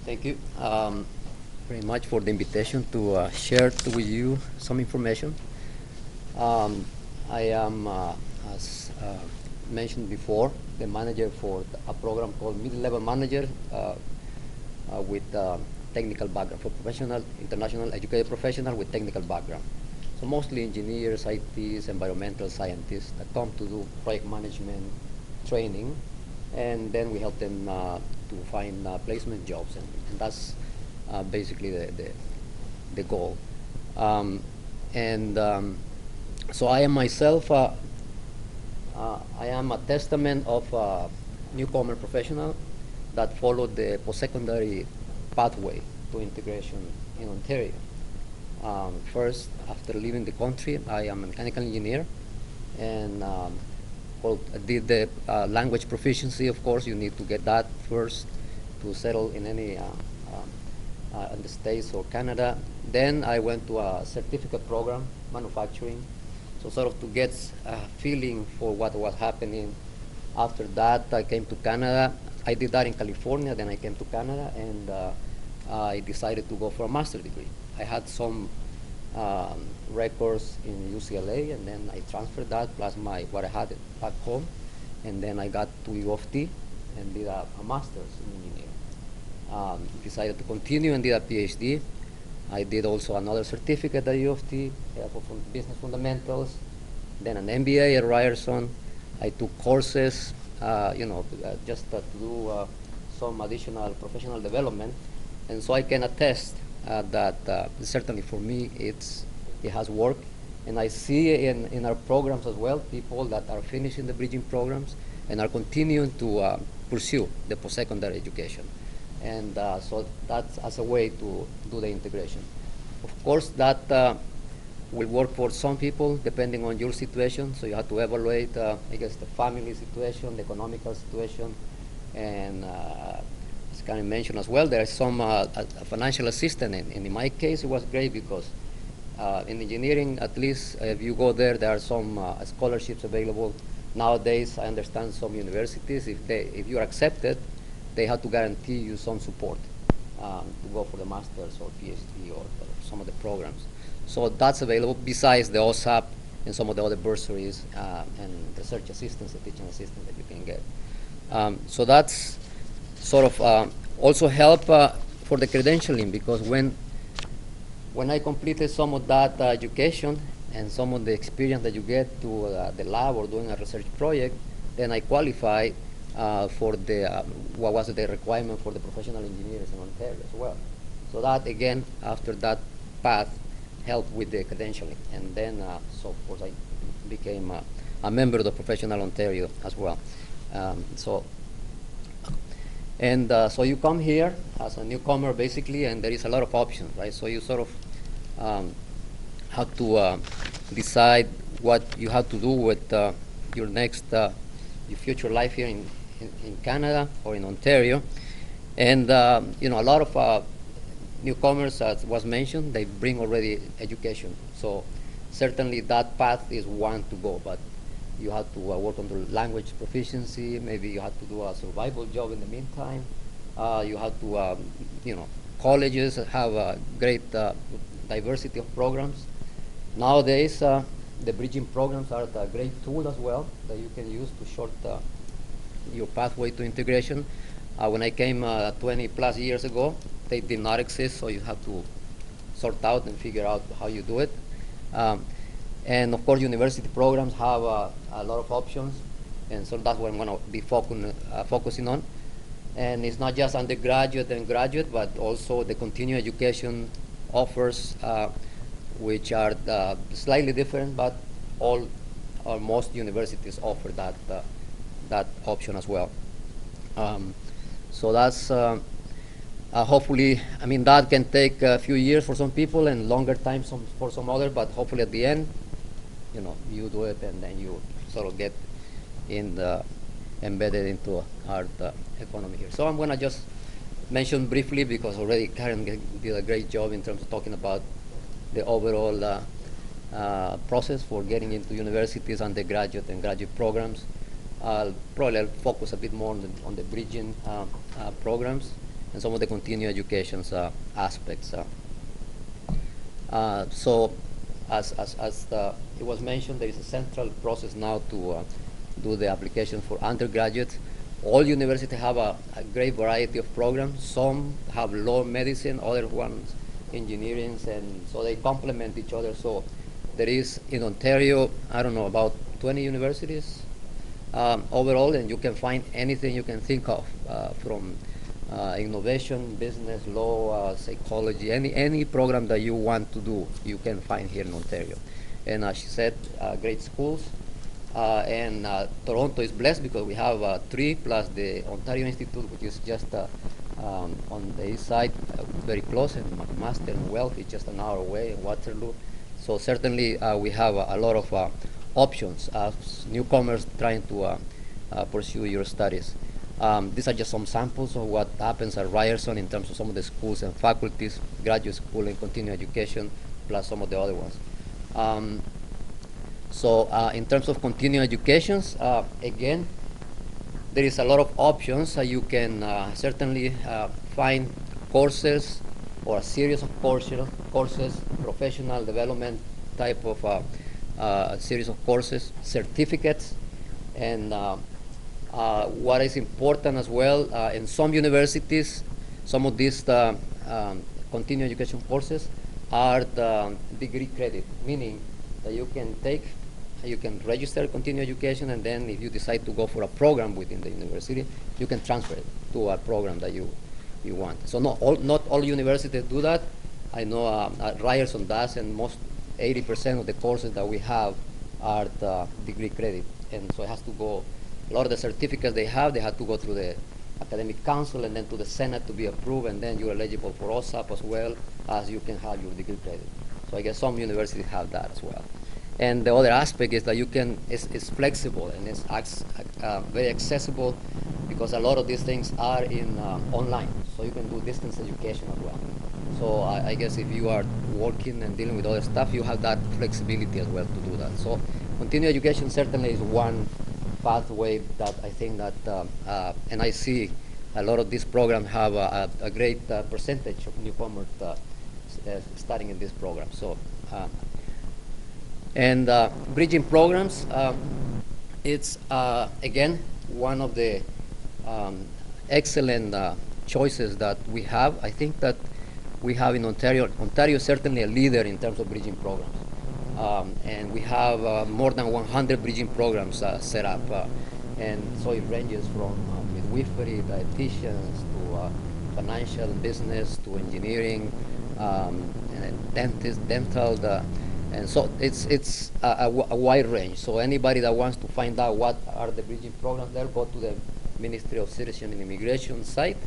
Thank you very much for the invitation to share with you some information. Um, I am, as mentioned before, the manager for a program called Mid-Level Manager with technical background for professional, international educated professional with technical background. So mostly engineers, ITs, environmental scientists that come to do project management training, and then we help them to find placement jobs, and that's basically the goal. Um, and so I am myself, I am a testament of a newcomer professional that followed the post-secondary pathway to integration in Ontario. First, after leaving the country, I am a mechanical engineer, and did the language proficiency. Of course, you need to get that first to settle in any in the States or Canada. Then I went to a certificate program, manufacturing, so sort of to get a feeling for what was happening. After that, I came to Canada. I did that in California, then I came to Canada, and I decided to go for a master's degree. I had some records in UCLA, and then I transferred that plus what I had back home, and then I got to U of T and did a master's in engineering. Decided to continue and did a PhD. I did also another certificate at U of T for business fundamentals, then an MBA at Ryerson. I took courses, just to do some additional professional development, and so I can attest that certainly for me it has worked. And I see in our programs as well people that are finishing the bridging programs and are continuing to pursue the post-secondary education. And so that's as a way to do the integration. Of course, that will work for some people depending on your situation. So you have to evaluate, I guess, the family situation, the economical situation, and as Karen mentioned as well, there is some financial assistance. And in my case, it was great because in engineering, at least if you go there, there are some scholarships available. Nowadays, I understand some universities, if you're accepted, they have to guarantee you some support to go for the master's or PhD or some of the programs. So that's available besides the OSAP and some of the other bursaries and research assistance and teaching assistance that you can get. So that's sort of also help for the credentialing, because when I completed some of that education and some of the experience that you get to the lab or doing a research project, then I qualify for the what was the requirement for the professional engineers in Ontario as well. So that again, after that path, helped with the credentialing, and then so of course I became a member of the Professional Ontario as well. So you come here as a newcomer basically, and there is a lot of options, right? So you sort of have to decide what you have to do with your next your future life here in Canada or in Ontario. And a lot of newcomers, as was mentioned, they bring already education. So certainly that path is one to go, but you have to work on the language proficiency. Maybe you have to do a survival job in the meantime. You have to, colleges have a great diversity of programs. Nowadays, the bridging programs are a great tool as well that you can use to short your pathway to integration. When I came 20 plus years ago, they did not exist, so you have to sort out and figure out how you do it. And of course, university programs have a lot of options, and so that's what I'm going to be focusing on. And it's not just undergraduate and graduate, but also the continuing education offers, which are slightly different, but all or most universities offer that option as well. So that's hopefully, I mean, that can take a few years for some people and longer time for some others, but hopefully at the end, you do it and then you sort of get embedded into our economy here. So I'm going to just mention briefly, because already Karen did a great job in terms of talking about the overall process for getting into universities, undergraduate and graduate programs. I'll focus a bit more on the bridging programs. and some of the continuing education aspects. So, as it was mentioned, there is a central process now to do the application for undergraduates. All universities have a great variety of programs. Some have law, medicine, other ones engineering, and so they complement each other. So there is in Ontario, I don't know, about 20 universities overall, and you can find anything you can think of from innovation, business, law, psychology, any program that you want to do, you can find here in Ontario. And she said, great schools. And Toronto is blessed because we have 3 plus the Ontario Institute, which is just on the east side, very close, and McMaster and Guelph is just an hour away in Waterloo. So certainly we have a lot of options as newcomers trying to pursue your studies. These are just some samples of what happens at Ryerson in terms of some of the schools and faculties, graduate school and continuing education, plus some of the other ones. So in terms of continuing educations, again, there is a lot of options. You can certainly find courses or a series of courses, professional development type of series of courses, certificates, and what is important as well, in some universities, some of these continuing education courses are the degree credit, meaning that you can register continuing education, and then if you decide to go for a program within the university, you can transfer it to a program that you want. So not all universities do that. I know Ryerson does, and most 80% of the courses that we have are the degree credit, and so it has to go. A lot of the certificates they have to go through the academic council and then to the Senate to be approved, and then you're eligible for OSAP as well as you can have your degree credit. So I guess some universities have that as well. And the other aspect is that it's flexible and it's very accessible, because a lot of these things are in online, so you can do distance education as well. So I guess if you are working and dealing with other stuff, you have that flexibility as well to do that. So continuing education certainly is one pathway that I think that, and I see a lot of these programs have a great percentage of newcomers studying in this program. So, and bridging programs, it's again one of the excellent choices that we have. I think that we have in Ontario. Ontario is certainly a leader in terms of bridging programs. And we have more than 100 bridging programs set up. And so it ranges from midwifery, dietitians, to financial business, to engineering, and dentist, dental, and so it's a wide range. So anybody that wants to find out what are the bridging programs, they'll go to the Ministry of Citizenship and Immigration site,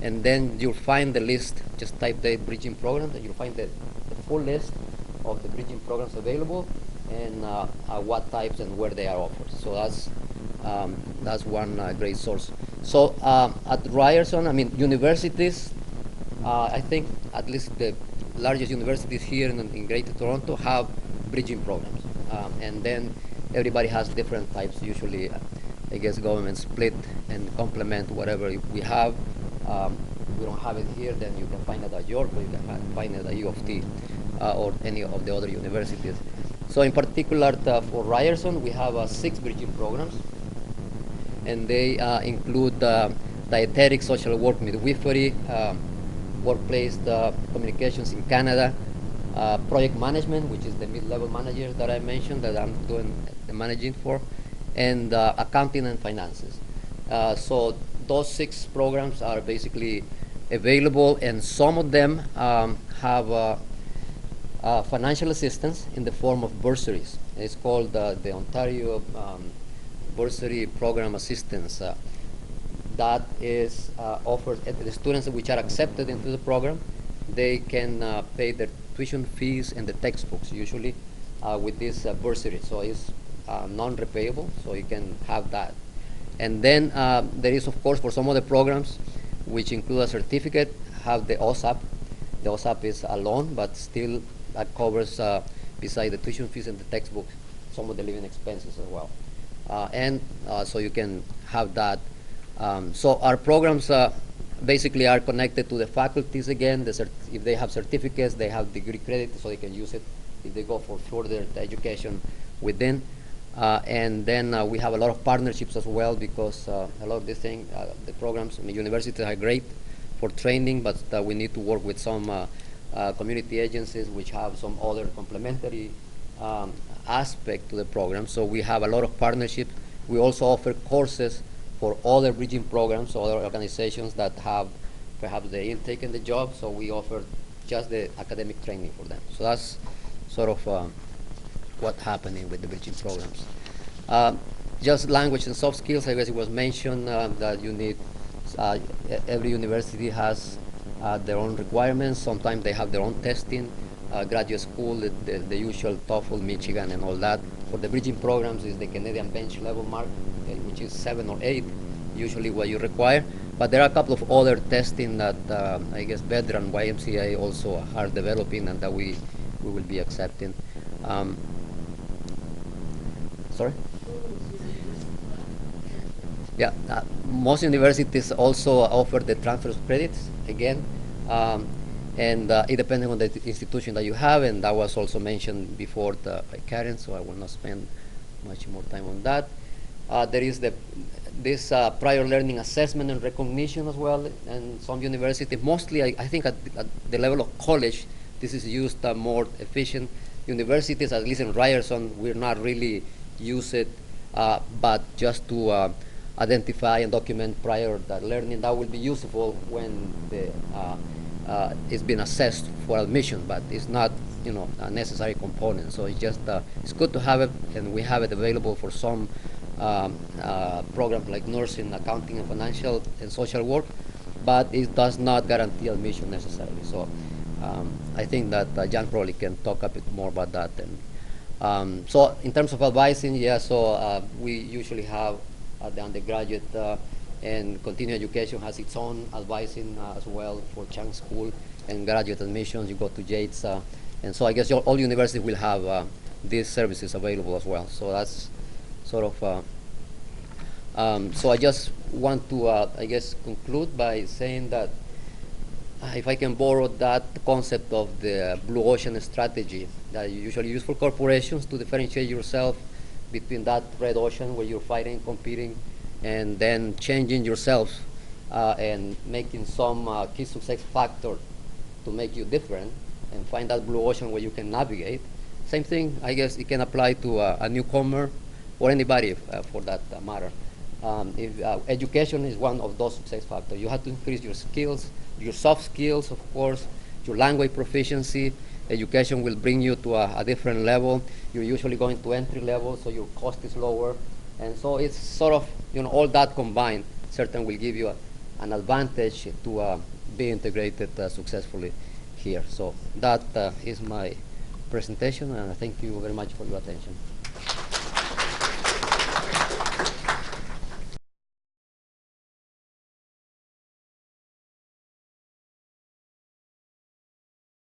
and then you'll find the list. Just type the bridging programs, and you'll find the full list of the bridging programs available, and what types and where they are offered. So that's one great source. So at Ryerson, I mean, universities, I think at least the largest universities here in Greater Toronto have bridging programs, and then everybody has different types. Usually, I guess government split and complement whatever we have. We don't have it here, then you can find it at York, or you can find it at U of T. Or any of the other universities. So in particular for Ryerson, we have 6 bridging programs, and they include dietetic, social work, midwifery, workplace communications in Canada, project management, which is the mid-level managers that I mentioned that I'm doing the managing for, and accounting and finances. So those 6 programs are basically available, and some of them have financial assistance in the form of bursaries. It's called the Ontario Bursary Program Assistance. That is offered at the students which are accepted into the program. They can pay their tuition fees and the textbooks usually with this bursary. So it's non-repayable, so you can have that. And then there is, of course, for some of the programs which include a certificate, have the OSAP. The OSAP is a loan, but still that covers, beside the tuition fees and the textbooks, some of the living expenses as well. So you can have that. So our programs basically are connected to the faculties again. If they have certificates, they have degree credit, so they can use it if they go for further education within. And then we have a lot of partnerships as well, because a lot of these things, the programs, I mean, universities are great for training, but we need to work with some community agencies which have some other complementary aspect to the program. So we have a lot of partnerships. We also offer courses for other bridging programs, other organizations that have perhaps the intake and the job, so we offer just the academic training for them. So that's sort of what's happening with the bridging programs. Just language and soft skills, I guess it was mentioned that you need, every university has their own requirements. Sometimes they have their own testing. Graduate school, the usual TOEFL, Michigan, and all that. For the bridging programs is the Canadian bench level mark, which is 7 or 8, usually what you require. But there are a couple of other testing that I guess Veteran YMCA also are developing and that we will be accepting. Sorry? Yeah, most universities also offer the transfer of credits again. And it depends on the institution that you have, and that was also mentioned before by Karen, so I will not spend much more time on that. There is this prior learning assessment and recognition as well, and some universities, mostly I think at the level of college, this is used more efficient. Universities, at least in Ryerson, we're not really use it, but just to identify and document prior learning, that will be useful when the it's been assessed for admission, but it's not, a necessary component. So it's just it's good to have it, and we have it available for some programs like nursing, accounting, and financial and social work, but it does not guarantee admission necessarily. So I think that Jan probably can talk a bit more about that. And so in terms of advising, yeah, so we usually have the undergraduate and continuing education has its own advising as well for Chang School, and graduate admissions, you go to Yates. And so I guess all universities will have these services available as well. So that's sort of, so I just want to, I guess, conclude by saying that if I can borrow that concept of the blue ocean strategy that you usually use for corporations to differentiate yourself between that red ocean where you're fighting, competing, and then changing yourself and making some key success factor to make you different, and find that blue ocean where you can navigate. Same thing, I guess it can apply to a newcomer or anybody for that matter. If education is one of those success factors, you have to increase your skills, your soft skills, of course, your language proficiency. Education will bring you to a different level. You're usually going to entry level, so your cost is lower. And so it's sort of, all that combined certainly will give you an advantage to be integrated successfully here. So that is my presentation, and thank you very much for your attention.